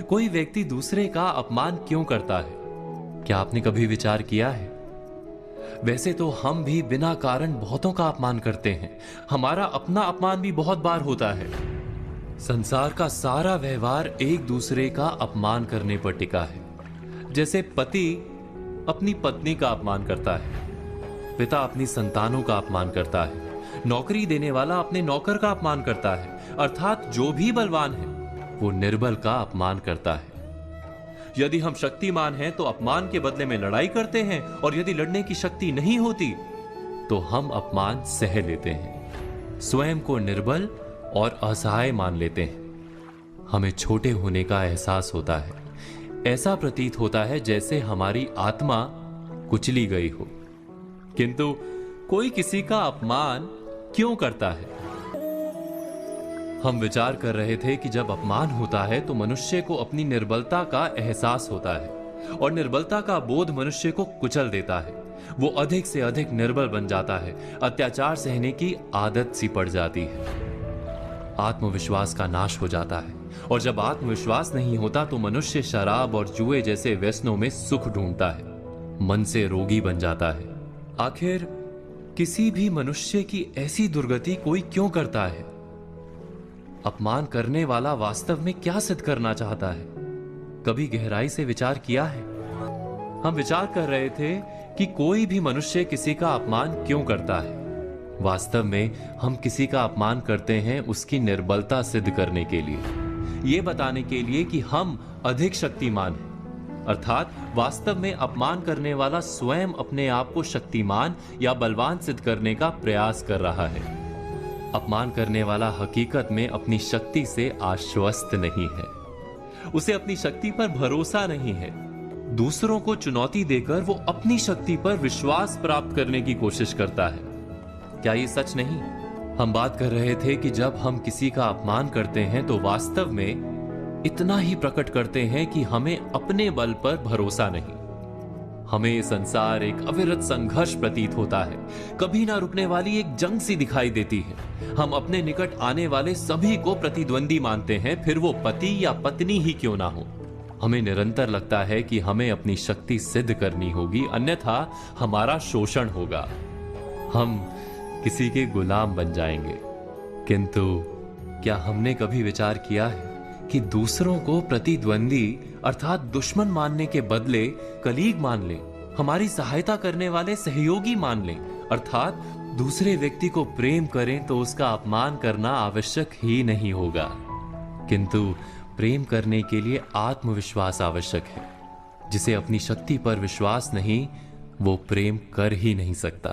कोई व्यक्ति दूसरे का अपमान क्यों करता है? क्या आपने कभी विचार किया है? वैसे तो हम भी बिना कारण बहुतों का अपमान करते हैं। हमारा अपना अपमान भी बहुत बार होता है। संसार का सारा व्यवहार एक दूसरे का अपमान करने पर टिका है। जैसे पति अपनी पत्नी का अपमान करता है, पिता अपनी संतानों का अपमान करता है, नौकरी देने वाला अपने नौकर का अपमान करता है, अर्थात जो भी बलवान है वो निर्बल का अपमान करता है। यदि हम शक्तिमान हैं तो अपमान के बदले में लड़ाई करते हैं, और यदि लड़ने की शक्ति नहीं होती तो हम अपमान सह लेते हैं, स्वयं को निर्बल और असहाय मान लेते हैं। हमें छोटे होने का एहसास होता है। ऐसा प्रतीत होता है जैसे हमारी आत्मा कुचली गई हो। किंतु कोई किसी का अपमान क्यों करता है? हम विचार कर रहे थे कि जब अपमान होता है तो मनुष्य को अपनी निर्बलता का एहसास होता है, और निर्बलता का बोध मनुष्य को कुचल देता है। वो अधिक से अधिक निर्बल बन जाता है, अत्याचार सहने की आदत सी पड़ जाती है, आत्मविश्वास का नाश हो जाता है। और जब आत्मविश्वास नहीं होता तो मनुष्य शराब और जुए जैसे व्यसनों में सुख ढूंढता है, मन से रोगी बन जाता है। आखिर किसी भी मनुष्य की ऐसी दुर्गति कोई क्यों करता है? अपमान करने वाला वास्तव में क्या सिद्ध करना चाहता है? कभी गहराई से विचार किया है? हम विचार कर रहे थे कि कोई भी मनुष्य किसी का अपमान क्यों करता है। वास्तव में हम किसी का अपमान करते हैं उसकी निर्बलता सिद्ध करने के लिए, यह बताने के लिए कि हम अधिक शक्तिमान हैं। अर्थात वास्तव में अपमान करने वाला स्वयं अपने आप को शक्तिमान या बलवान सिद्ध करने का प्रयास कर रहा है। अपमान करने वाला हकीकत में अपनी शक्ति से आश्वस्त नहीं है, उसे अपनी शक्ति पर भरोसा नहीं है। दूसरों को चुनौती देकर वो अपनी शक्ति पर विश्वास प्राप्त करने की कोशिश करता है। क्या ये सच नहीं? हम बात कर रहे थे कि जब हम किसी का अपमान करते हैं तो वास्तव में इतना ही प्रकट करते हैं कि हमें अपने बल पर भरोसा नहीं। हमें ये संसार एक अविरत संघर्ष प्रतीत होता है, कभी ना रुकने वाली एक जंग सी दिखाई देती है। हम अपने निकट आने वाले सभी को प्रतिद्वंदी मानते हैं, फिर वो पति या पत्नी ही क्यों ना हो। हमें निरंतर लगता है कि हमें अपनी शक्ति सिद्ध करनी होगी, अन्यथा हमारा शोषण होगा, हम किसी के गुलाम बन जाएंगे। किंतु क्या हमने कभी विचार किया है कि दूसरों को प्रतिद्वंदी अर्थात दुश्मन मानने के बदले कलीग मान लें, हमारी सहायता करने वाले सहयोगी मान लें, अर्थात दूसरे व्यक्ति को प्रेम करें तो उसका अपमान करना आवश्यक ही नहीं होगा। किंतु प्रेम करने के लिए आत्मविश्वास आवश्यक है। जिसे अपनी शक्ति पर विश्वास नहीं, वो प्रेम कर ही नहीं सकता।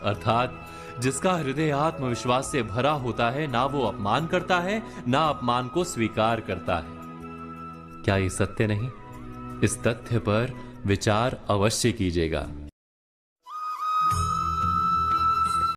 अर्थात जिसका हृदय आत्मविश्वास से भरा होता है, ना वो अपमान करता है, ना अपमान को स्वीकार करता है। क्या ये सत्य नहीं? इस तथ्य पर विचार अवश्य कीजिएगा।